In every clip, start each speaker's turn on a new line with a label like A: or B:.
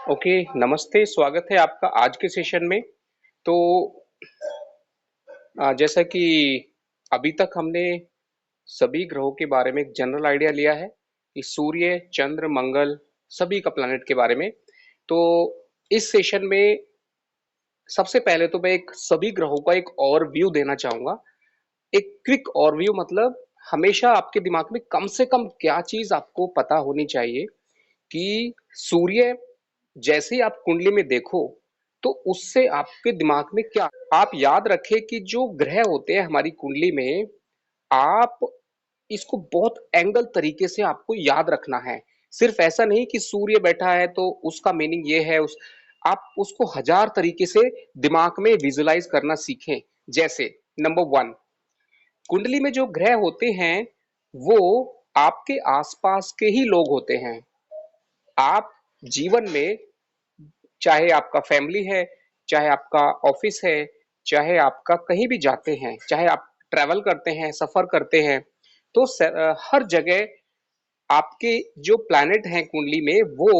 A: Okay, नमस्ते, स्वागत है आपका आज के सेशन में। तो जैसा कि अभी तक हमने सभी ग्रहों के बारे में एक जनरल आइडिया लिया है कि सूर्य, चंद्र, मंगल, सभी का प्लैनेट के बारे में। तो इस सेशन में सबसे पहले तो मैं एक सभी ग्रहों का एक ओवरव्यू देना चाहूँगा। एक क्विक ओवरव्यू मतलब हमेशा आपके दिमाग में कम से कम क्या चीज़ आपको पता होनी चाहिए कि सूर्य जैसे ही आप कुंडली में देखो तो उससे आपके दिमाग में क्या आप याद रखें कि जो ग्रह होते हैं हमारी कुंडली में आप इसको बहुत एंगल तरीके से आपको याद रखना है। सिर्फ ऐसा नहीं कि सूर्य बैठा है तो उसका मीनिंग ये है उस आप उसको हजार तरीके से दिमाग में विजुलाइज करना सीखें। जैसे नंबर वन, कुंडली में जो ग्रह होते हैं वो आपके आसपास के ही लोग होते हैं। आप जीवन में चाहे आपका फैमिली है, चाहे आपका ऑफिस है, चाहे आपका कहीं भी जाते हैं, चाहे आप ट्रैवल करते हैं, सफर करते हैं, तो हर जगह आपके जो प्लैनेट हैं कुंडली में वो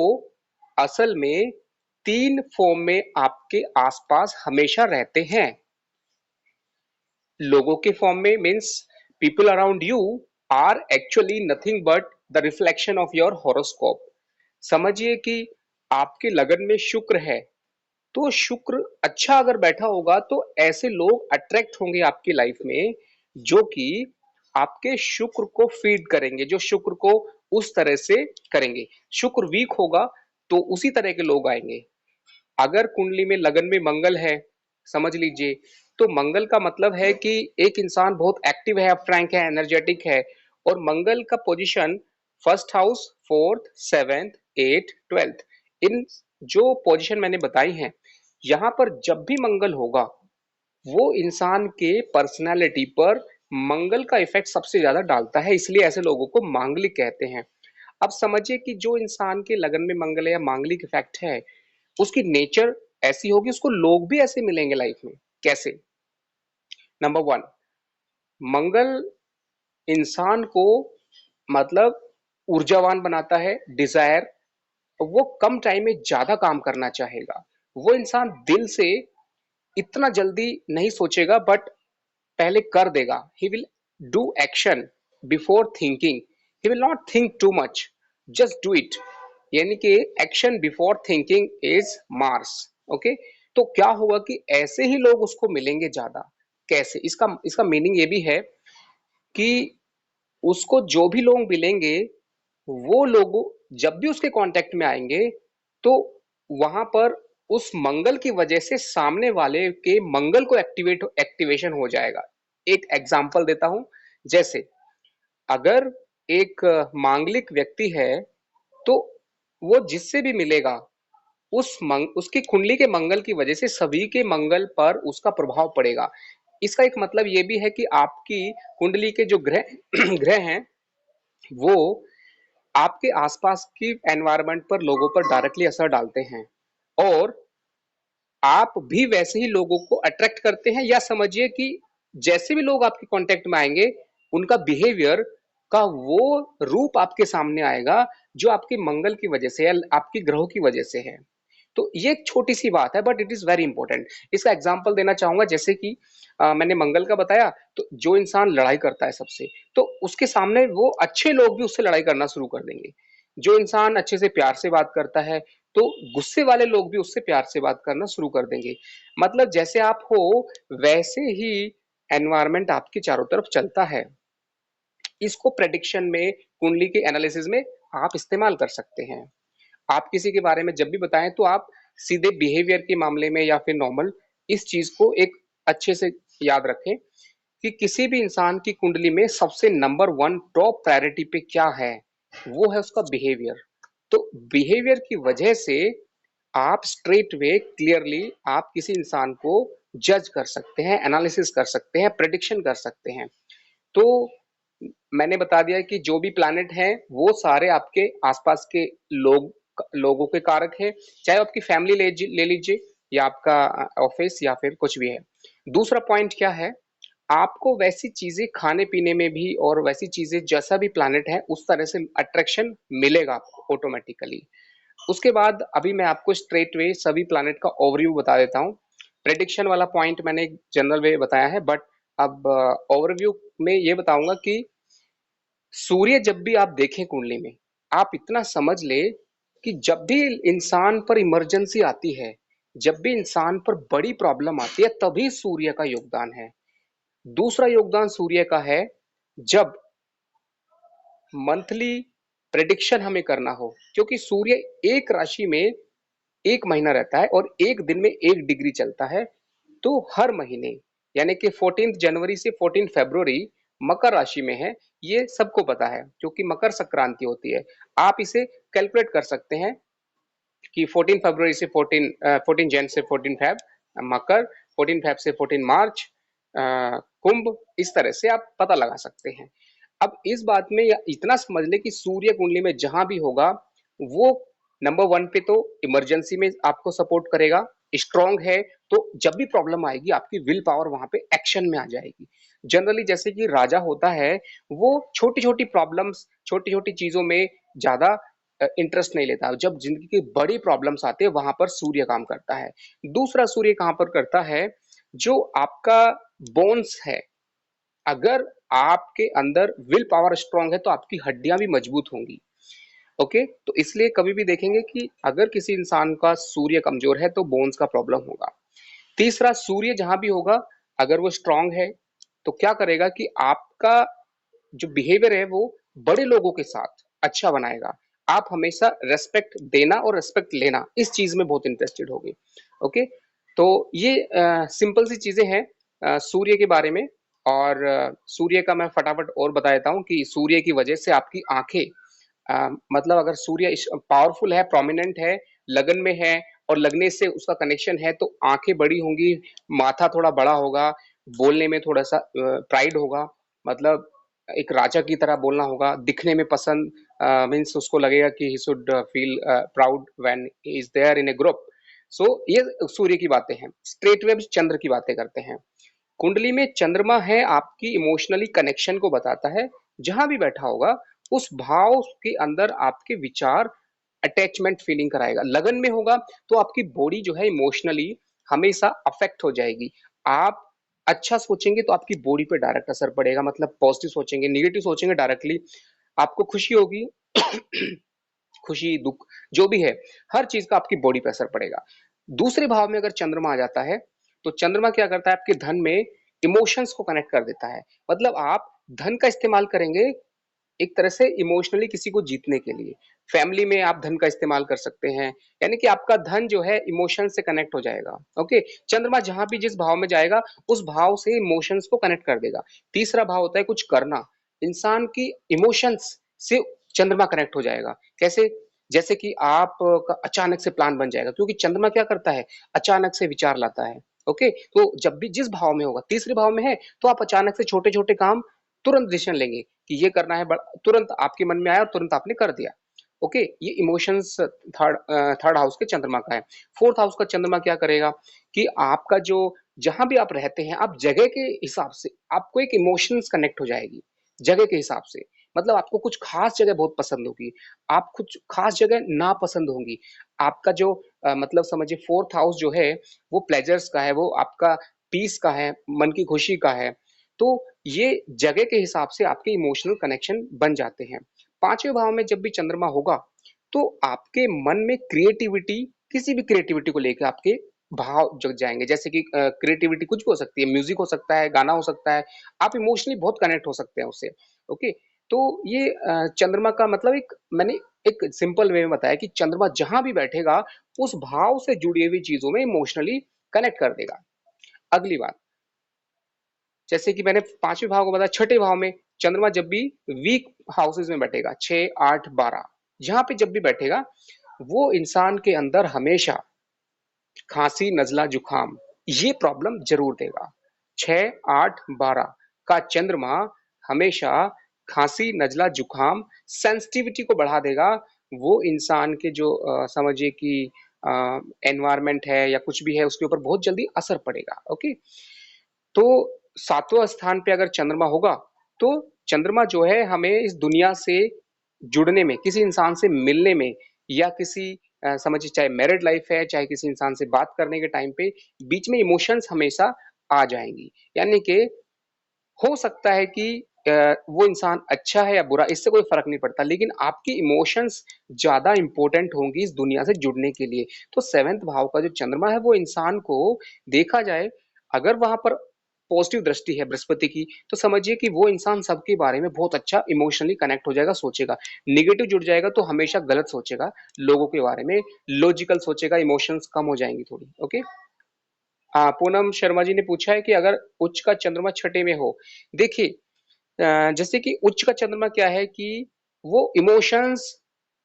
A: असल में तीन फॉर्म में आपके आसपास हमेशा रहते हैं। लोगों के फॉर्म में means people around you are actually nothing but the reflection of your horoscope. समझिए कि आपके लगन में शुक्र है, तो शुक्र अच्छा अगर बैठा होगा तो ऐसे लोग अट्रैक्ट होंगे आपकी लाइफ में जो कि आपके शुक्र को फीड करेंगे, जो शुक्र को उस तरह से करेंगे। शुक्र वीक होगा तो उसी तरह के लोग आएंगे। अगर कुंडली में लगन में मंगल है, समझ लीजिए, तो मंगल का मतलब है कि एक इंसान बहुत एक्टिव है, फ्रैंक है, एनर्जेटिक है। और मंगल का position first house, fourth, seventh, eight, twelfth, in जो पोजीशन मैंने बताई हैं, यहाँ पर जब भी मंगल होगा वो इंसान के पर्सनालिटी पर मंगल का इफेक्ट सबसे ज्यादा डालता है, इसलिए ऐसे लोगों को मांगलिक कहते हैं। अब समझिए कि जो इंसान के लगन में मंगल है या मांगलिक इफेक्ट है, उसकी नेचर ऐसी होगी, उसको लोग भी ऐसे मिलेंगे लाइफ में। कैसे? नंबर वन, मंगल इंसान को मतलब ऊर्जावान बनाता है, डिजायर, वो कम टाइम में ज्यादा काम करना चाहेगा। वो इंसान दिल से इतना जल्दी नहीं सोचेगा बट पहले कर देगा। He will do action before thinking. He will not think too much, just do it. यानी कि action before thinking is Mars. Okay, तो क्या होगा कि ऐसे ही लोग उसको मिलेंगे ज्यादा। कैसे? इसका इसका मीनिंग ये भी है कि उसको जो भी लोग मिलेंगे वो लोग जब भी उसके कांटेक्ट में आएंगे तो वहां पर उस मंगल की वजह से सामने वाले के मंगल को एक्टिवेशन हो जाएगा। एक एग्जांपल देता हूं। जैसे अगर एक मांगलिक व्यक्ति है तो वो जिससे भी मिलेगा उसकी कुंडली के मंगल की वजह से सभी के मंगल पर उसका प्रभाव पड़ेगा। इसका एक मतलब ये भी है कि आपकी कुंडली के जो ग्रह ग्रह हैं वो आपके आसपास की एनवायरनमेंट पर, लोगों पर डायरेक्टली असर डालते हैं और आप भी वैसे ही लोगों को अट्रैक्ट करते हैं। या समझिए कि जैसे भी लोग आपके कांटेक्ट में आएंगे उनका बिहेवियर का वो रूप आपके सामने आएगा जो आपके मंगल की वजह से या आपके ग्रहों की वजह से है। तो ये एक छोटी सी बात है but it is very important. इसका एग्जांपल देना चाहूंगा। जैसे कि मैंने मंगल का बताया, तो जो इंसान लड़ाई करता है सबसे, तो उसके सामने वो अच्छे लोग भी उससे लड़ाई करना शुरू कर देंगे। जो इंसान अच्छे से प्यार से बात करता है तो गुस्से वाले लोग भी उससे प्यार से बात करना शुरू कर देंगे। मतलब जैसे आप हो वैसे ही एनवायरनमेंट आपके चारों तरफ चलता है। इसको प्रेडिक्शन में, कुंडली के एनालिसिस में आप इस्तेमाल कर सकते हैं। आप किसी के बारे में जब भी बताएं तो आप सीधे बिहेवियर के मामले में या फिर नॉर्मल इस चीज को एक अच्छे से याद रखें कि किसी भी इंसान की कुंडली में सबसे नंबर वन टॉप प्रायोरिटी पे क्या है, वो है उसका बिहेवियर। तो बिहेवियर की वजह से आप स्ट्रेट वे क्लियरली आप किसी इंसान को जज कर सकते हैं, एनालिसिस कर सकते हैं, प्रेडिक्शन कर सकते हैं। तो मैंने बता दिया कि जो भी प्लैनेट हैं वो सारे आपके आसपास के लोगों के कारक हैं। चाहे आपकी फैमिली ले लीजिए या आपका ऑफिस या फिर कुछ भी है। दूसरा पॉइंट क्या है, आपको वैसी चीजें खाने पीने में भी और वैसी चीजें जैसा भी प्लैनेट है उस तरह से अट्रैक्शन मिलेगा आपको ऑटोमेटिकली। उसके बाद अभी मैं आपको स्ट्रेट वे सभी प्लैनेट का ओवरव्यू बता देता हूँ। प्रेडिक्शन वाला पॉइंट मैंने एक जनरल वे बताया है, बट अब ओवरव्यू में ये बताऊंगा कि सूर्य जब भी आप देखें कुंडली में, आप इतना समझ ले कि जब भी इंसान पर इमरजेंसी आती है, जब भी इंसान पर बड़ी प्रॉब्लम आती है, तभी सूर्य का योगदान है। दूसरा योगदान सूर्य का है जब मंथली प्रेडिक्शन हमें करना हो, क्योंकि सूर्य एक राशि में एक महीना रहता है और एक दिन में 1 डिग्री चलता है। तो हर महीने यानी कि 14 जनवरी से 14 फरवरी मकर राशि में है, ये सबको पता है क्योंकि मकर संक्रांति होती है। आप इसे कैलकुलेट कर सकते हैं कि 14 फरवरी से 14 जन से 14 फेब मकर, 14 फेब से 14 मार्च कुंभ, इस तरह से आप पता लगा सकते हैं। अब इस बात में इतना समझ ले कि सूर्य कुंडली में जहां भी होगा वो नंबर वन पे तो इमरजेंसी में आपको सपोर्ट करेगा, स्ट्रांग है तो जब भी प्रॉब्लम आएगी आपकी विल पावर वहां पे एक्शन में आ जाएगी। जनरली जैसे कि राजा होता है, वो छोटी छोटी प्रॉब्लम्स, छोटी छोटी चीजों में ज्यादा इंटरेस्ट नहीं लेता। जब जिंदगी की बड़ी प्रॉब्लम्स आते हैं वहां पर सूर्य काम करता है। दूसरा सूर्य कहां पर करता है, जो आपका बोन्स है, अगर आपके अंदर विल पावर स्ट्रांग है तो आपकी हड्डियां भी मजबूत होंगी। ओके, तो इसलिए कभी भी देखेंगे कि अगर किसी इंसान का सूर्य कमजोर है तो बोन्स का प्रॉब्लम होगा। तीसरा, सूर्य जहां भी होगा अगर वो स्ट्रांग है तो क्या करेगा कि आपका जो बिहेवियर है वो बड़े लोगों के साथ अच्छा बनाएगा। आप हमेशा रेस्पेक्ट देना और रेस्पेक्ट लेना, इस चीज में बहुत इंटरेस्टेड होगी। ओके, तो ये सिंपल सी चीजें हैं सूर्य के बारे में। और सूर्य का मैं फटाफट और बता देता हूँ कि सूर्य की वजह से आपकी आंखें, मतलब अगर सूर्य पावरफुल है, प्रोमिनेंट है, लगन में है और लगने से उसका कनेक्शन है तो आंखें बड़ी होंगी, माथा थोड़ा बड़ा होगा, बोलने में थोड़ा सा प्राइड होगा, मतलब एक राजा की तरह बोलना होगा, दिखने में पसंद, मीन्स उसको लगेगा कि he should feel proud when he is there in a group. So ये सूर्य की बातें हैं। स्ट्रेट वे चंद्र की बातें करते हैं। कुंडली में चंद्रमा है, आपकी इमोशनली कनेक्शन को बताता है। जहां भी बैठा होगा उस भाव के अंदर आपके विचार अटैचमेंट फीलिंग कराएगा। लगन में होगा तो आपकी बॉडी जो है इमोशनली हमेशा अफेक्ट हो जाएगी। आप अच्छा सोचेंगे तो आपकी बॉडी पे डायरेक्ट असर पड़ेगा, मतलब पॉजिटिव सोचेंगे, निगेटिव सोचेंगे डायरेक्टली आपको खुशी होगी खुशी दुख जो भी है, हर चीज का आपकी बॉडी पे असर पड़ेगा। दूसरे भाव में अगर चंद्रमा आ जाता है तो चंद्रमा क्या करता है, आपके धन में इमोशंस को कनेक्ट कर देता है। मतलब आप धन का इस्तेमाल करेंगे एक तरह से इमोशनली किसी को जीतने के लिए। फैमिली में आप धन का इस्तेमाल कर सकते हैं, यानी कि आपका धन जो है इमोशन से कनेक्ट हो जाएगा। ओके, चंद्रमा जहां भी जिस भाव में जाएगा उस भाव से इमोशंस को कनेक्ट कर देगा। तीसरा भाव होता है कुछ करना, इंसान की इमोशंस से चंद्रमा कनेक्ट हो जाएगा। कैसे? जैसे कि आप का अचानक से प्लान बन जाएगा, क्योंकि चंद्रमा क्या करता है, अचानक से विचार लाता है। ओके, तो जब भी जिस भाव में होगा, तीसरे भाव में है तो आप अचानक से छोटे छोटे काम तुरंत डिसीजन लेंगे कि ये करना है, तुरंत आपके मन में आया और तुरंत आपने कर दिया। ओके, ये इमोशंस थर्ड थर्ड हाउस के चंद्रमा का है। फोर्थ हाउस का चंद्रमा क्या करेगा कि आपका जो जहां भी आप रहते हैं, आप जगह के हिसाब से आपको एक इमोशंस कनेक्ट हो जाएगी जगह के हिसाब से। मतलब आपको कुछ खास जगह बहुत पसंद होगी, आप कुछ खास जगह ना पसंद होंगी। आपका जो मतलब समझिए फोर्थ हाउस जो है वो प्लेजर्स का है, वो आपका पीस का है, मन की खुशी का है। तो ये जगह के हिसाब से आपके इमोशनल कनेक्शन बन जाते हैं। पांचवें भाव में जब भी चंद्रमा होगा तो आपके मन में क्रिएटिविटी, किसी भी क्रिएटिविटी को लेकर आपके भाव जग जाएंगे। जैसे कि क्रिएटिविटी कुछ भी हो सकती है, म्यूजिक हो सकता है, गाना हो सकता है, आप इमोशनली बहुत कनेक्ट हो सकते हैं उससे। ओके, तो ये चंद्रमा का मतलब एक मैंने एक सिंपल वे में बताया कि चंद्रमा जहां भी बैठेगा उस भाव से जुड़ी हुई चीजों में इमोशनली कनेक्ट कर देगा। अगली बात, जैसे कि मैंने पांचवें भाव को बताया, छठे भाव में चंद्रमा जब भी वीक हाउसेज में बैठेगा, 6, 8, 12, यहाँ पे जब भी बैठेगा वो इंसान के अंदर हमेशा खांसी, नजला, जुखाम ये प्रॉब्लम जरूर देगा। 6, 8, 12 का चंद्रमा हमेशा खांसी, नजला, जुखाम, सेंसिटिविटी को बढ़ा देगा। वो इंसान के जो समझिए कि एनवायरमेंट है या कुछ भी है उसके ऊपर बहुत जल्दी असर पड़ेगा। ओके, तो सातवां स्थान पे अगर चंद्रमा होगा तो चंद्रमा जो है हमें इस दुनिया से जुड़ने में, किसी इंसान से मिलने में या किसी समझिए चाहे मैरिड लाइफ है, चाहे किसी इंसान से बात करने के टाइम पे बीच में इमोशंस हमेशा आ जाएँगी। यानी कि हो सकता है कि वो इंसान अच्छा है या बुरा इससे कोई फ़र्क नहीं पड़ता, लेकिन आपकी इमोशंस ज़्यादा इम्पोर्टेंट होंगी इस दुनिया से जुड़ने के लिए। तो 7th भाव का जो चंद्रमा है वो इंसान को देखा जाए, अगर वहाँ पर पॉज़िटिव दृष्टि है बृहस्पति की, तो समझिए कि वो इंसान सबके बारे में बहुत अच्छा इमोशनली कनेक्ट हो जाएगा, सोचेगा। नेगेटिव जुड़ जाएगा तो हमेशा गलत सोचेगा, लोगों के बारे में, लॉजिकल सोचेगा, इमोशंस कम हो जाएँगी थोड़ी, ओके? हाँ, पूनम शर्मा जी ने पूछा है कि अगर उच्च का चंद्रमा छठे में हो, देखिए जैसे कि उच्च का चंद्रमा क्या है कि वो इमोशंस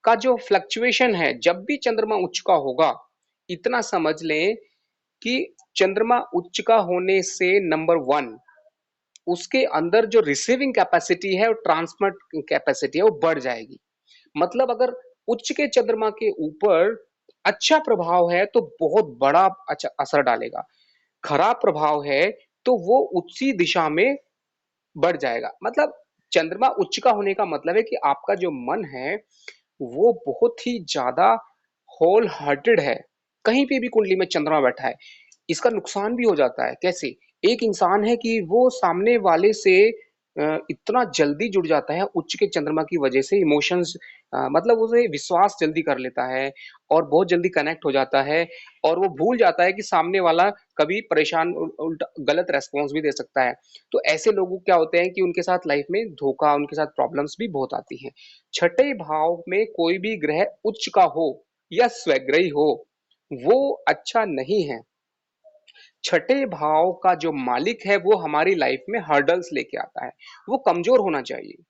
A: का जो फ्लक्चुएशन है, जब भी चंद्रमा उच्च का होगा, इतना समझ लें कि चंद्रमा उच्च का होने से नंबर 1 उसके अंदर जो रिसीविंग कैपेसिटी है और ट्रांसमिट कैपेसिटी है वो बढ़ जाएगी। मतलब अगर उच्च के चंद्रमा के ऊपर अच्छा प्रभाव है तो बहुत बड़ा अच्छा असर डालेगा। खराब प्रभाव है तो वो उसी दिशा में बढ़ जाएगा। मतलब चंद्रमा उच्च का होने का मतलब है कि आपका जो मन है वो बहुत ही ज्यादा होल हार्टेड है। कहीं पे भी कुंडली में चंद्रमा बैठा है, इसका नुकसान भी हो जाता है। कैसे? एक इंसान है कि वो सामने वाले से इतना जल्दी जुड़ जाता है उच्च के चंद्रमा की वजह से, इमोशंस मतलब उसे विश्वास जल्दी कर लेता है और बहुत जल्दी कनेक्ट हो जाता है, और वो भूल जाता है कि सामने वाला कभी परेशान उल्टा गलत रेस्पॉन्स भी दे सकता है। तो ऐसे लोग क्या होते हैं कि उनके साथ लाइफ में धोखा, उनके साथ प्रॉब्लम्स भी बहुत आती हैं। छठे भाव में कोई भी ग्रह उच्च का हो या स्वग्रही हो, वो अच्छा नहीं है। छठे भाव का जो मालिक है वो हमारी लाइफ में हर्डल्स लेके आता है, वो कमजोर होना चाहिए।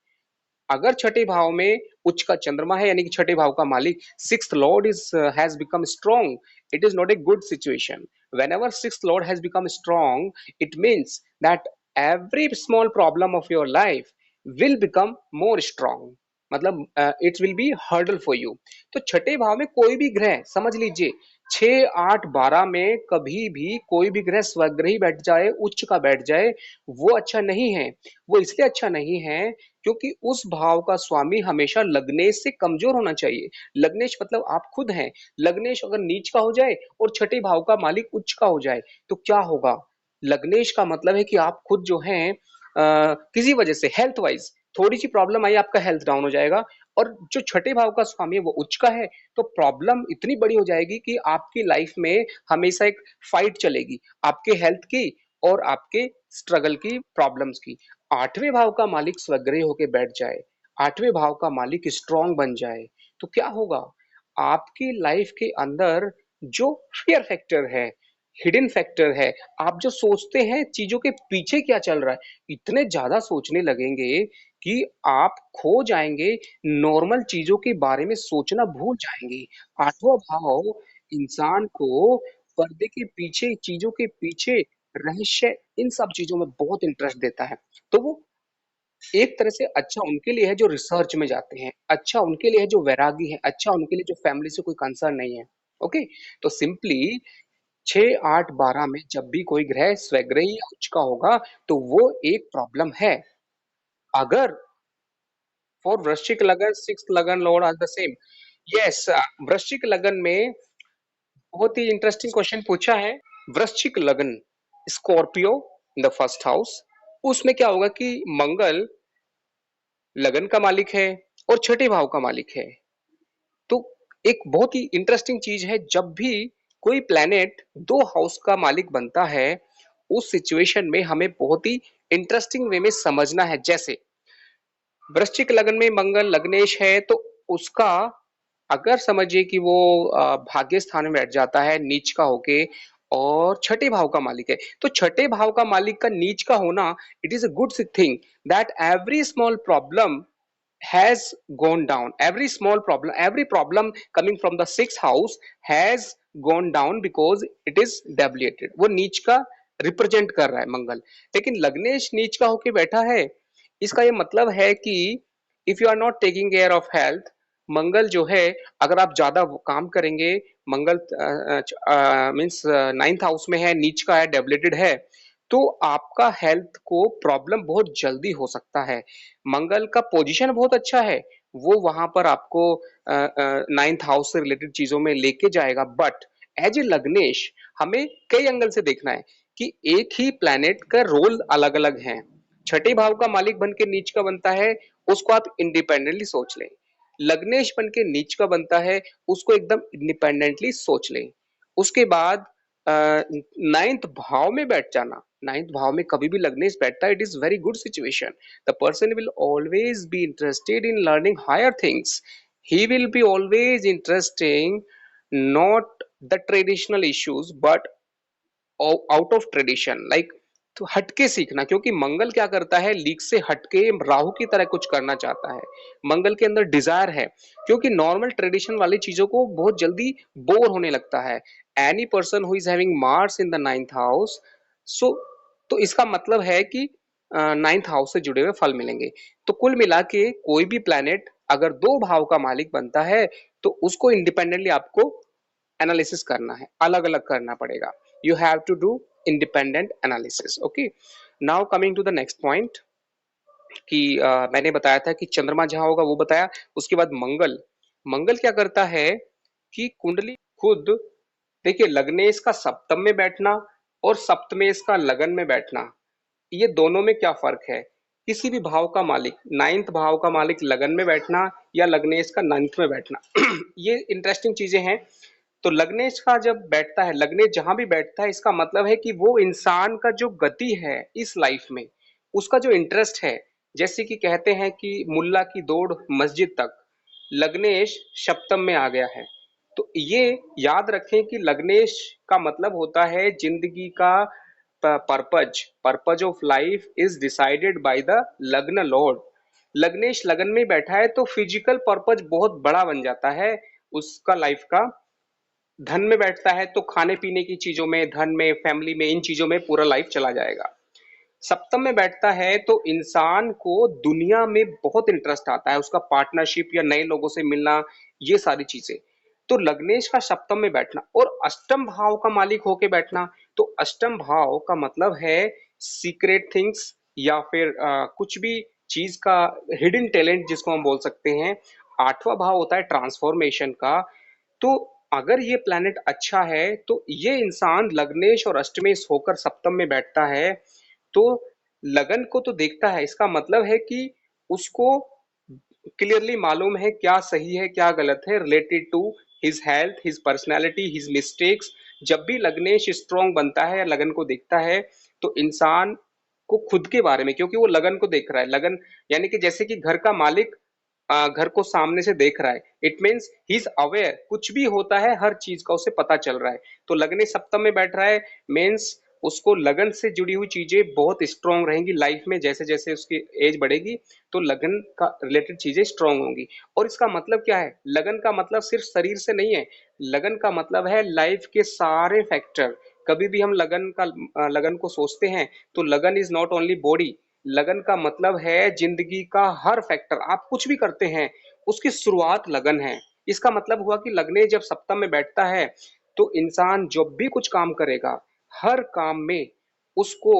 A: अगर छठे भाव में उच्च का चंद्रमा है यानी कि छठे भाव का मालिक, sixth Lord is has become strong, it is not a good situation. whenever sixth lord has become strong, it means that every small problem of your life will become more strong, मतलब it will be hurdle for you. तो छठे भाव में कोई भी ग्रह समझ लीजिए 6, 8, 12 में कभी भी कोई भी ग्रह स्वग्रही बैठ जाए, उच्च का बैठ जाए, वो अच्छा नहीं है। वो इसलिए अच्छा नहीं है क्योंकि उस भाव का स्वामी हमेशा लग्नेश से कमजोर होना चाहिए। लग्नेश मतलब आप खुद हैं। लग्नेश अगर नीच का हो जाए और छठे भाव का मालिक उच्च का हो जाए तो क्या होगा? लग्नेश का मतलब है कि आप खुद जो हैं किसी वजह से हेल्थ वाइज थोड़ी सी प्रॉब्लम आई, आपका हेल्थ डाउन हो जाएगा। और जो छठे भाव का स्वामी है वो उच्च का है, तो प्रॉब्लम इतनी बड़ी हो जाएगी कि आपकी लाइफ में हमेशा एक फाइट चलेगी, आपके हेल्थ की और आपके स्ट्रगल की, प्रॉब्लम्स की। आठवें भाव का मालिक स्वग्रही होके बैठ जाए, आठवें भाव का मालिक स्ट्रांग बन जाए, तो क्या होगा? आपकी लाइफ के अंदर जो फियर फैक्टर है, हिडन फैक्टर है, आप जो सोचते हैं चीजों के पीछे क्या चल रहा है, इतने ज्यादा सोचने लगेंगे कि आप खो जाएंगे, नॉर्मल चीजों के बारे में सोचना भूल जाएंगे। आठवां भाव इंसान को पर्दे के पीछे, चीजों के पीछे, रहस्य, इन सब चीजों में बहुत इंटरेस्ट देता है। तो वो एक तरह से अच्छा उनके लिए है जो रिसर्च में जाते हैं, अच्छा उनके लिए है जो वैरागी है, अच्छा उनके लिए जो फैमिली से कोई कंसर्न नहीं है। ओके? तो सिंपली 6, 8, 12 में जब भी कोई ग्रह स्वग्रही या उच्च का होगा, तो वो एक प्रॉब्लम है। अगर फॉर वृश्चिक लगन, सिक्स्थ लगन lord are the same. Yes, वृश्चिक लगन में बहुत ही इंटरेस्टिंग क्वेश्चन पूछा है। वृश्चिक लगन, Scorpio in the first house, उसमें क्या होगा कि मंगल लगन का मालिक है और छठे भाव का मालिक है। तो एक बहुत ही इंटरेस्टिंग चीज है, जब भी कोई प्लेनेट दो हाउस का मालिक बनता है, उस सिचुएशन में हमें बहुत ही इंटरेस्टिंग वे में समझना है। जैसे वृश्चिक लगन में मंगल लग्नेश है तो उसका, अगर समझिए कि वो भाग्य स्थान में बैठ जाता है नीच का होके और छठे भाव का मालिक है, तो छठे भाव का मालिक का नीच का होना, it is a good thing that every small problem has gone down, every problem coming from the sixth house has gone down because it is debilitated, वो नीच का रिप्रेजेंट कर रहा है मंगल। लेकिन लग्नेश नीच का होके बैठा है, इसका ये मतलब है कि if you are not taking care of health, Mangal जो है, अगर आप ज्यादा काम करेंगे, मंगल मीन्स नाइन्थ हाउस में है, नीच का है, डेबिलिटेड है, तो आपका हेल्थ को प्रॉब्लम बहुत जल्दी हो सकता है। मंगल का पोजीशन बहुत अच्छा है, वो वहां पर आपको नाइन्थ हाउस से रिलेटेड चीजों में लेके जाएगा, बट एज ए लग्नेश हमें कई एंगल से देखना है कि एक ही प्लैनेट का रोल अलग अलग है। छठे भाव का मालिक बन के नीच का बनता है, उसको आप इंडिपेंडेंटली सोच लें। लग्नेश बन के नीच का बनता है, उसको एकदम इंडिपेंडेंटली सोच लें। उसके बाद नाइन्थ भाव में बैठ जाना, नाइन्थ भाव में कभी भी लग्नेश बैठता है, it is very good situation. The person will always be interested in learning higher things, he will be always interesting not the traditional issues but out of tradition, like तो हटके सीखना, क्योंकि मंगल क्या करता है, लीक से हटके राहु की तरह कुछ करना चाहता है। मंगल के अंदर डिजायर है, क्योंकि नॉर्मल ट्रेडिशन वाली चीजों को बहुत जल्दी बोर होने लगता है। Any person who is having Mars in the ninth house, so तो इसका मतलब है कि नाइन्थ हाउस से जुड़े हुए फल मिलेंगे। तो कुल मिला के कोई भी प्लैनेट अगर दो भाव का मालिक बनता है तो उसको इंडिपेंडेंटली आपको एनालिसिस करना है, अलग अलग करना पड़ेगा। You have to do independent analysis. Okay, now coming to the next point कि मैंने बताया था कि चंद्रमा जहां होगा वो बताया। उसके बाद मंगल, मंगल क्या करता है कि कुंडली खुद, देखिए लग्नेश का सप्तम में बैठना और सप्तमेश का लगन में बैठना, ये दोनों में क्या फर्क है। किसी भी भाव का मालिक, नाइन्थ भाव का मालिक लगन में बैठना या लग्नेश का नाइन्थ में बैठना ये इंटरेस्टिंग चीजें हैं। तो लग्नेश का जब बैठता है, लग्नेश जहां भी बैठता है, इसका मतलब है कि वो इंसान का जो गति है इस लाइफ में, उसका जो इंटरेस्ट है, जैसे कि कहते हैं कि मुल्ला की दौड़ मस्जिद तक, लग्नेश सप्तम में आ गया है। तो ये याद रखें कि लग्नेश का मतलब होता है जिंदगी का purpose, purpose of life is decided by the लग्न लॉर्ड। लग्नेश लगन में बैठा है तो फिजिकल पर्पज बहुत बड़ा बन जाता है उसका लाइफ का। धन में बैठता है तो खाने पीने की चीजों में, धन में, फैमिली में, इन चीजों में पूरा लाइफ चला जाएगा। सप्तम में बैठता है तो इंसान को दुनिया में बहुत इंटरेस्ट आता है, उसका पार्टनरशिप या नए लोगों से मिलना, ये सारी चीजें। तो लग्नेश का सप्तम में बैठना और अष्टम भाव का मालिक होके बैठना, तो अष्टम भाव का मतलब है सीक्रेट थिंग्स या फिर कुछ भी चीज का हिडन टैलेंट जिसको हम बोल सकते हैं। आठवां भाव होता है ट्रांसफॉर्मेशन का। तो अगर ये प्लैनेट अच्छा है तो ये इंसान लग्नेश और अष्टमेश होकर सप्तम में बैठता है तो लगन को तो देखता है, इसका मतलब है कि उसको क्लियरली मालूम है क्या सही है क्या गलत है related to his health, his personality, his mistakes. जब भी लग्नेश स्ट्रांग बनता है या लगन को देखता है तो इंसान को खुद के बारे में, क्योंकि वो लगन को देख रहा है, लगन यानी कि जैसे कि घर का मालिक घर को सामने से देख रहा है, it means he is aware, कुछ भी होता है हर चीज का उसे पता चल रहा है। तो लगने सप्तम में बैठ रहा है मीन्स उसको लगन से जुड़ी हुई चीजें बहुत स्ट्रांग रहेंगी लाइफ में, जैसे जैसे उसकी एज बढ़ेगी तो लगन का रिलेटेड चीजें स्ट्रांग होंगी। और इसका मतलब क्या है, लगन का मतलब सिर्फ शरीर से नहीं है, लगन का मतलब है लाइफ के सारे फैक्टर। कभी भी हम लगन का लगन को सोचते हैं तो लगन इज नॉट ओनली बॉडी, लगन का मतलब है जिंदगी का हर फैक्टर। आप कुछ भी करते हैं उसकी शुरुआत लगन है। इसका मतलब हुआ कि लगने जब सप्तम में बैठता है तो इंसान जब भी कुछ काम करेगा हर काम में उसको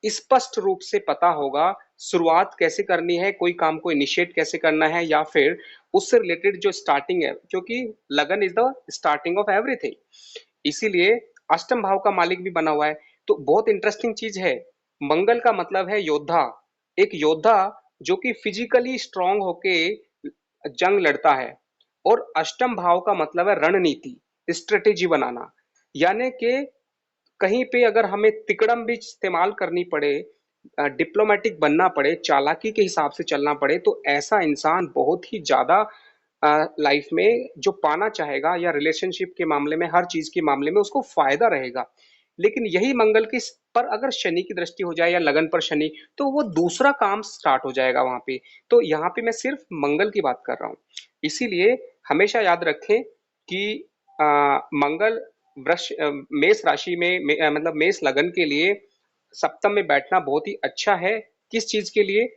A: स्पष्ट रूप से पता होगा शुरुआत कैसे करनी है, कोई काम को इनिशिएट कैसे करना है, या फिर उससे रिलेटेड जो स्टार्टिंग है, क्योंकि लगन is the starting of everything. इसीलिए अष्टम भाव का मालिक भी बना हुआ है। तो बहुत इंटरेस्टिंग चीज है, मंगल का मतलब है योद्धा, एक योद्धा जो कि फिजिकली स्ट्रांग होके जंग लड़ता है। और अष्टम भाव का मतलब है रणनीति, स्ट्रेटेजी बनाना, यानी कि कहीं पे अगर हमें तिकड़म भी इस्तेमाल करनी पड़े, डिप्लोमेटिक बनना पड़े, चालाकी के हिसाब से चलना पड़े, तो ऐसा इंसान बहुत ही ज्यादा लाइफ में जो पाना चाहेगा या रिलेशनशिप के मामले में, हर चीज के मामले में उसको फायदा रहेगा। लेकिन यही मंगल की पर अगर शनि की दृष्टि हो जाए या लगन पर शनि, तो वो दूसरा काम स्टार्ट हो जाएगा वहां पे। तो यहाँ पे मैं सिर्फ मंगल की बात कर रहा हूँ। इसीलिए हमेशा याद रखें कि मंगल मेष राशि में मतलब मेष लगन के लिए सप्तम में बैठना बहुत ही अच्छा है। किस चीज के लिए,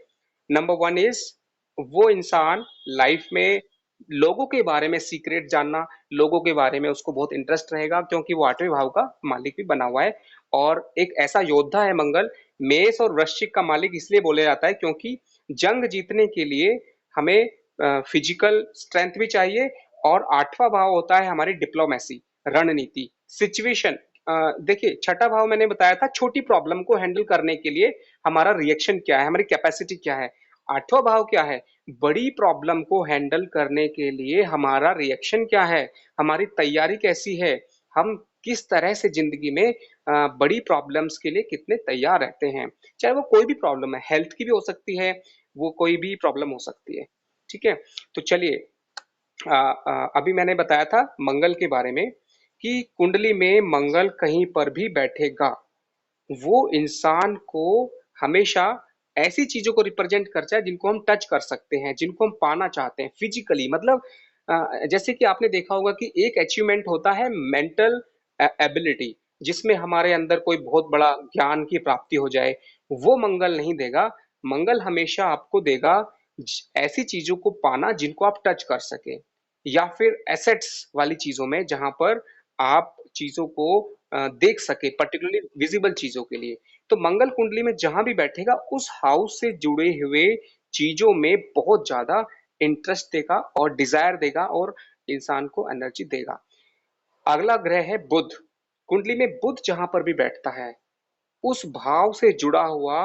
A: नंबर वन इज वो इंसान लाइफ में लोगों के बारे में सीक्रेट जानना, लोगों के बारे में उसको बहुत इंटरेस्ट रहेगा, क्योंकि वो आठवें भाव का मालिक भी बना हुआ है। और एक ऐसा योद्धा है मंगल, मेष और वृश्चिक का मालिक इसलिए बोला जाता है क्योंकि जंग जीतने के लिए हमें फिजिकल स्ट्रेंथ भी चाहिए। और आठवां भाव होता है हमारी डिप्लोमेसी, रणनीति, सिचुएशन। देखिए, छठा भाव मैंने बताया था छोटी प्रॉब्लम को हैंडल करने के लिए हमारा रिएक्शन क्या है, हमारी कैपेसिटी क्या है। आठवां भाव क्या है? बड़ी प्रॉब्लम को हैंडल करने के लिए हमारा रिएक्शन क्या है, हमारी तैयारी कैसी है, हम किस तरह से जिंदगी में बड़ी प्रॉब्लम्स के लिए कितने तैयार रहते हैं। चाहे वो कोई भी प्रॉब्लम है, हेल्थ की भी हो सकती है, वो कोई भी प्रॉब्लम हो सकती है। ठीक है? तो चलिए, अभी मैंने बताया था मंगल के बारे में कि कुंडली में मंगल कहीं पर भी बैठेगा, वो इंसान को हमेशा ऐसी चीजों को रिप्रेजेंट करता है जिनको हम टच कर सकते हैं, जिनको हम पाना चाहते हैं फिजिकली। मतलब जैसे कि आपने देखा होगा कि एक अचीवमेंट होता है मेंटल एबिलिटी, जिसमें हमारे अंदर कोई बहुत बड़ा ज्ञान की प्राप्ति हो जाए, वो मंगल नहीं देगा। मंगल हमेशा आपको देगा ऐसी चीजों को पाना जिनको आप टच कर सके, या फिर एसेट्स वाली चीजों में जहां पर आप चीजों को देख सके, पर्टिकुलरली विजिबल चीजों के लिए। तो मंगल कुंडली में जहां भी बैठेगा उस हाउस से जुड़े हुए चीजों में बहुत ज्यादा इंटरेस्ट देगा और डिजायर देगा और इंसान को एनर्जी देगा। अगला ग्रह है बुध। कुंडली में बुध जहां पर भी बैठता है, उस भाव से जुड़ा हुआ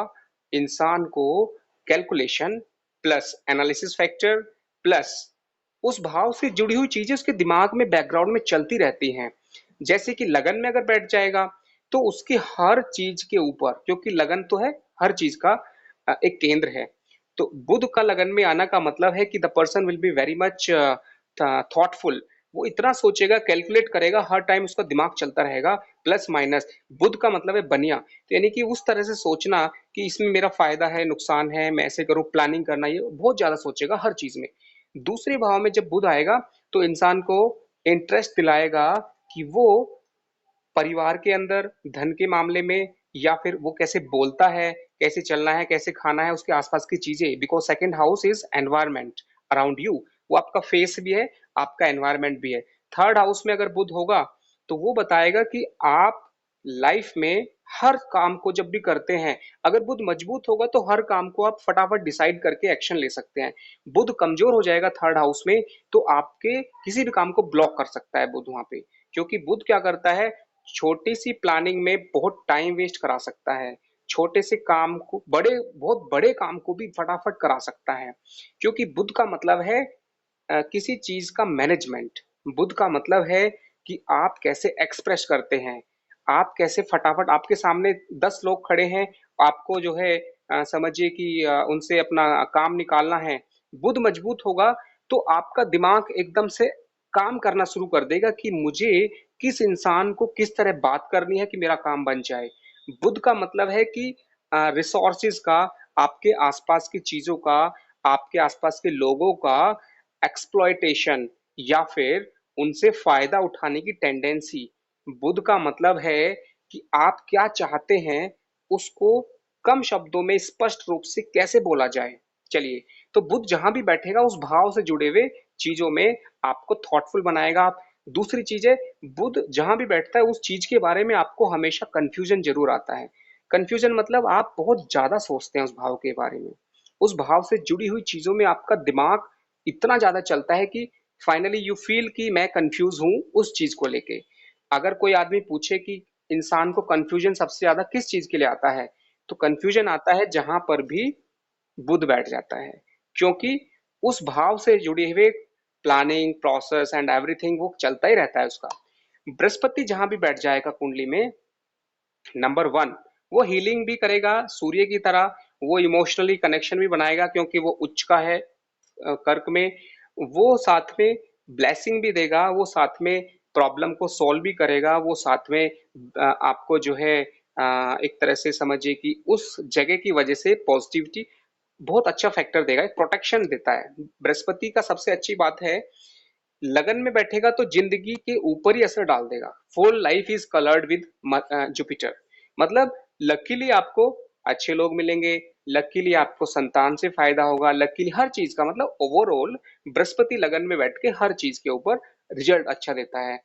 A: इंसान को calculation plus analysis factor plus उस भाव से जुड़ी हुई चीजें उसके दिमाग में बैकग्राउंड में चलती रहती हैं। जैसे कि लगन में अगर बैठ जाएगा तो उसकी हर चीज के ऊपर, क्योंकि लगन तो है हर चीज का एक केंद्र है, तो बुध का लगन में आना का मतलब है कि the person will be very much thoughtful. वो इतना सोचेगा, कैलकुलेट करेगा, हर टाइम उसका दिमाग चलता रहेगा, प्लस माइनस। बुध का मतलब है बनिया, तो यानी कि उस तरह से सोचना कि इसमें मेरा फायदा है, नुकसान है, मैं ऐसे करूं, प्लानिंग करना, ये बहुत ज्यादा सोचेगा हर चीज में। दूसरे भाव में जब बुध आएगा तो इंसान को इंटरेस्ट दिलाएगा कि वो परिवार के अंदर धन के मामले में, या फिर वो कैसे बोलता है, कैसे चलना है, कैसे खाना है, उसके आसपास की चीजें। Because second house is environment around you, वो आपका फेस भी है, आपका एनवायरमेंट भी है। थर्ड हाउस में अगर बुध होगा तो वो बताएगा कि आप लाइफ में हर काम को जब भी करते हैं, अगर बुध मजबूत होगा तो हर काम को आप फटाफट डिसाइड करके एक्शन ले सकते हैं। बुध कमजोर हो जाएगा थर्ड हाउस में तो आपके किसी भी काम को ब्लॉक कर सकता है बुध वहां पे। क्योंकि बुध क्या करता है, छोटी सी प्लानिंग में बहुत टाइम वेस्ट करा सकता है, छोटे से काम को बड़े, बहुत बड़े काम को भी फटाफट करा सकता है। क्योंकि बुध का मतलब है किसी चीज का मैनेजमेंट। बुध का मतलब है कि आप कैसे एक्सप्रेस करते हैं, आप कैसे फटाफट, आपके सामने 10 लोग खड़े हैं, आपको जो है समझिए कि उनसे अपना काम निकालना है। बुध मजबूत होगा तो आपका दिमाग एकदम से काम करना शुरू कर देगा कि मुझे किस इंसान को किस तरह बात करनी है कि मेरा काम बन जाए। बुध का मतलब है कि रिसोर्सेज का, आपके आसपास की चीजों का, आपके आसपास के लोगों का एक्सप्लॉयटेशन या फिर उनसे फायदा उठाने की टेंडेंसी। बुध का मतलब है कि आप क्या चाहते हैं उसको कम शब्दों में स्पष्ट रूप से कैसे बोला जाए। चलिए, तो बुध जहां भी बैठेगा उस भाव से जुड़े हुए चीजों में आपको थॉटफुल बनाएगा। दूसरी चीज है, बुध जहां भी बैठता है उस चीज के बारे में आपको हमेशा कंफ्यूजन जरूर आता है। कंफ्यूजन मतलब आप बहुत ज्यादा सोचते हैं उस भाव के बारे में, उस भाव से जुड़ी हुई चीजों में आपका दिमाग इतना ज्यादा चलता है कि फाइनली यू फील कि मैं कंफ्यूज हूं उस चीज को लेके। अगर कोई आदमी पूछे कि इंसान को कंफ्यूजन सबसे ज्यादा किस चीज के लिए आता है, तो कंफ्यूजन आता है जहां पर भी बुध बैठ जाता है। क्योंकि उस भाव से जुड़े हुए प्लानिंग प्रोसेस एंड एवरीथिंग वो चलता ही रहता है उसका। बृहस्पति जहां भी बैठ जाएगा कुंडली में, नंबर वन, वो हीलिंग भी करेगा सूर्य की तरह, वो इमोशनली कनेक्शन भी बनाएगा क्योंकि वो उच्च का है कर्क में। वो साथ में ब्लेसिंग भी देगा, वो साथ में प्रॉब्लम को सॉल्व भी करेगा, वो साथ में आपको जो है एक तरह से समझिए कि उस जगह की वजह से पॉजिटिविटी बहुत अच्छा फैक्टर देगा, एक प्रोटेक्शन देता है। बृहस्पति का सबसे अच्छी बात है, लगन में बैठेगा तो जिंदगी के ऊपर ही असर डाल देगा। Full life is coloured with Jupiter. मतलब लकीली आपको अच्छे लोग मिलेंगे, लकीली आपको संतान से फायदा होगा, लकीली हर चीज का मतलब ओवरऑल बृहस्पति लगन में बैठ के हर चीज के ऊपर रिजल्ट अच्छा देता है।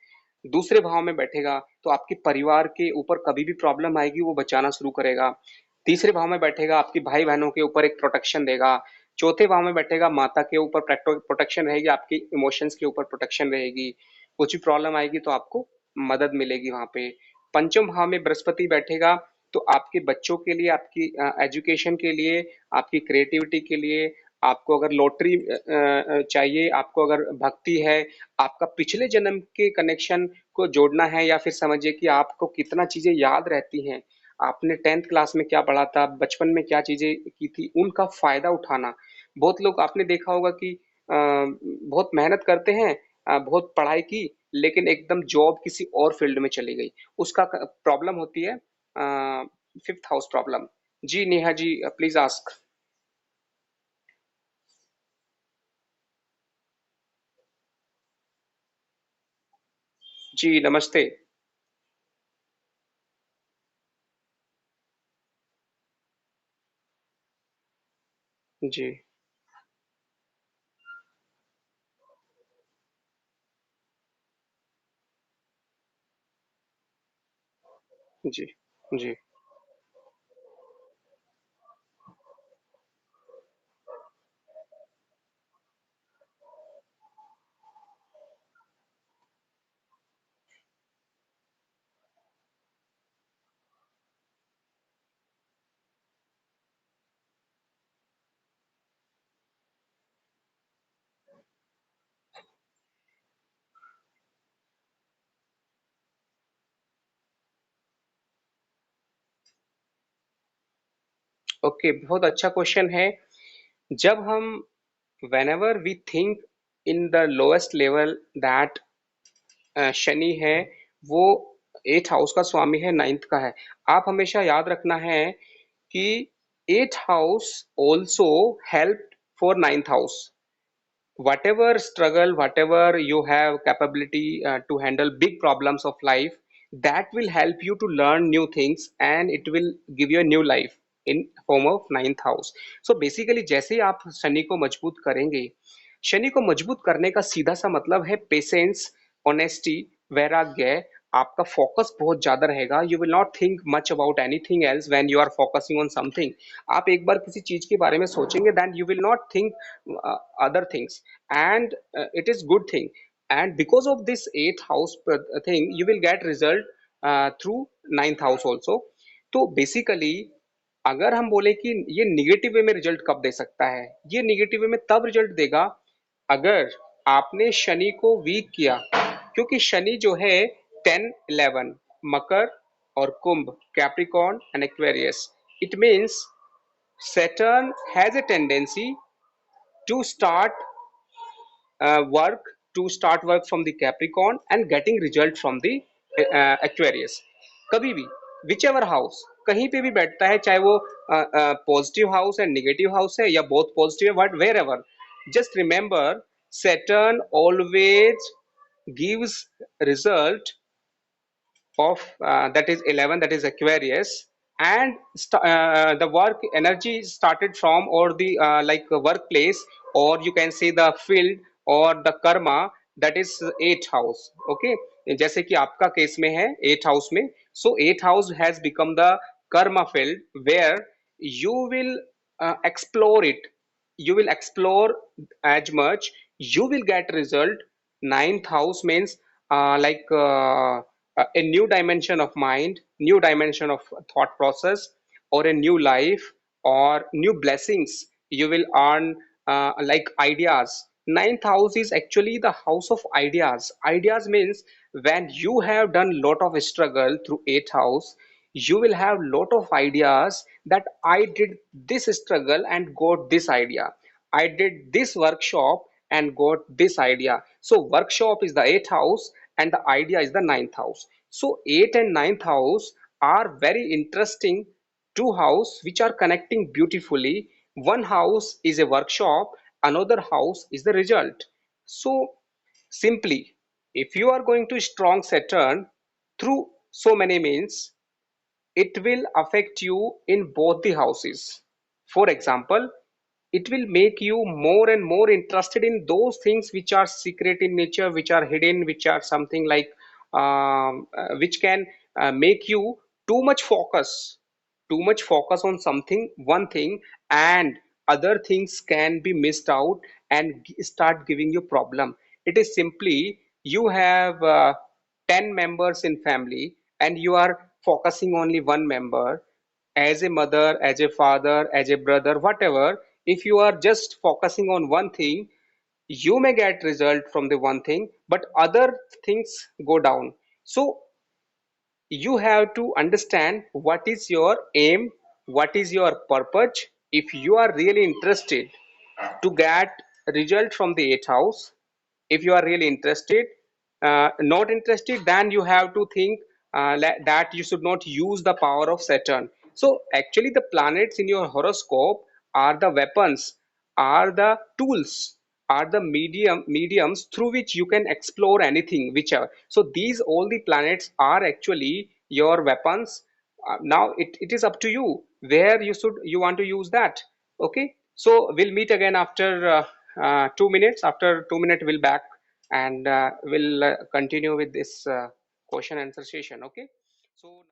A: दूसरे भाव में बैठेगा तो आपके परिवार के ऊपर कभी भी प्रॉब्लम आएगी वो बचाना शुरू करेगा। तीसरे भाव में बैठेगा आपके भाई बहनों के ऊपर एक प्रोटेक्शन देगा। चौथे भाव में बैठेगा, माता के ऊपर प्रोटेक्शन रहेगी, आपके इमोशंस के ऊपर प्रोटेक्शन रहेगी, कुछ भी प्रॉब्लम आएगी तो आपको मदद मिलेगी वहां पे। पंचम भाव में बृहस्पति बैठेगा, तो आपके बच्चों के लिए, आपकी एजुकेशन के लिए, आपकी क्रिएटिविटी के लिए, आपको अगर लॉटरी चाहिए, आपको अगर भक्ति है, आपका पिछले जन्म के कनेक्शन को जोड़ना है, या फिर समझिए कि आपको कितना चीजें याद रहती हैं, आपने 10th क्लास में क्या पढ़ा था, बचपन में क्या चीजें की थी, उनका फायदा उठाना। बहुत लोग आपने देखा होगा कि बहुत मेहनत करते हैं, बहुत पढ़ाई की, लेकिन एकदम जॉब किसी और फील्ड में चली गई, उसका प्रॉब्लम होती है फिफ्थ हाउस प्रॉब्लम। जी नेहा जी, प्लीज आस्क। जी नमस्ते। जी जी जी। ओके, बहुत अच्छा क्वेश्चन है। जब हम whenever we think in the lowest level that Shani है वो 8th हाउस का स्वामी है, 9th का है। आप हमेशा याद रखना है कि 8th house also help for 9th house. whatever struggle, whatever you have capability to handle big problems of life, that will help you to learn new things and it will give you a new life in form of 9th house. So basically जैसे ही आप शनि को मजबूत करेंगे, शनि को मजबूत करने का सीधा सा मतलब है पेशेंस, ऑनेस्टी, वैराग्य। आपका फोकस बहुत ज्यादा रहेगा, you will not think much about anything else when you are focusing on something. आप एक बार किसी चीज के बारे में सोचेंगे, then you will not think other things, and it is good thing. And because of this eighth house thing, you will get result through ninth house also. तो बेसिकली अगर हम बोले कि ये निगेटिव वे में रिजल्ट कब दे सकता है, ये निगेटिव वे में तब रिजल्ट देगा अगर आपने शनि को वीक किया। क्योंकि शनि जो है 10, 11, मकर और कुंभ, Capricorn and Aquarius, it means Saturn has a tendency to work start work from the Capricorn and getting result from the Aquarius। कभी भी विच एवर हाउस कहीं पे भी बैठता है, चाहे वो पॉजिटिव हाउस है, नेगेटिव हाउस है, या बहुत पॉजिटिव है, but wherever, just remember Saturn always gives result of that is 11, that is Aquarius, and the work energy started from, or the like workplace, or you can say the field or the karma, that is 8th house। okay, जैसे कि आपका case में है 8th house में, so 8th house has become the karma field where you will explore it, you will explore as much, you will get result। Ninth house means a new dimension of mind, new dimension of thought process, or a new life, or new blessings you will earn, like ideas. Ninth house is actually the house of ideas. Ideas means when you have done lot of struggle through eighth house, you will have lot of ideas that I did this struggle and got this idea, I did this workshop and got this idea. So workshop is the eighth house and the idea is the ninth house. So eighth and ninth house are very interesting two house which are connecting beautifully. One house is a workshop, another house is the result. So simply, if you are going to strong Saturn through so many means, it will affect you in both the houses. For example, it will make you more and more interested in those things which are secret in nature, which are hidden, which are something like which can make you too much focus, too much focus on something, one thing, and other things can be missed out and start giving you problem. It is simply you have 10 members in family and you are focusing only one member. As a mother, as a father, as a brother, whatever, if you are just focusing on one thing, you may get result from the one thing, but other things go down. So you have to understand what is your aim, what is your purpose. If you are really interested to get result from the eighth house, if you are really interested, not interested, then you have to think that you should not use the power of Saturn. So actually the planets in your horoscope are the weapons, are the tools, are the mediums through which you can explore anything, whichever. So these all the planets are actually your weapons. Now it is up to you where you want to use that. Okay, so we'll meet again after 2 minutes. After 2 minutes we'll back and we'll continue with this question answer session. Okay, so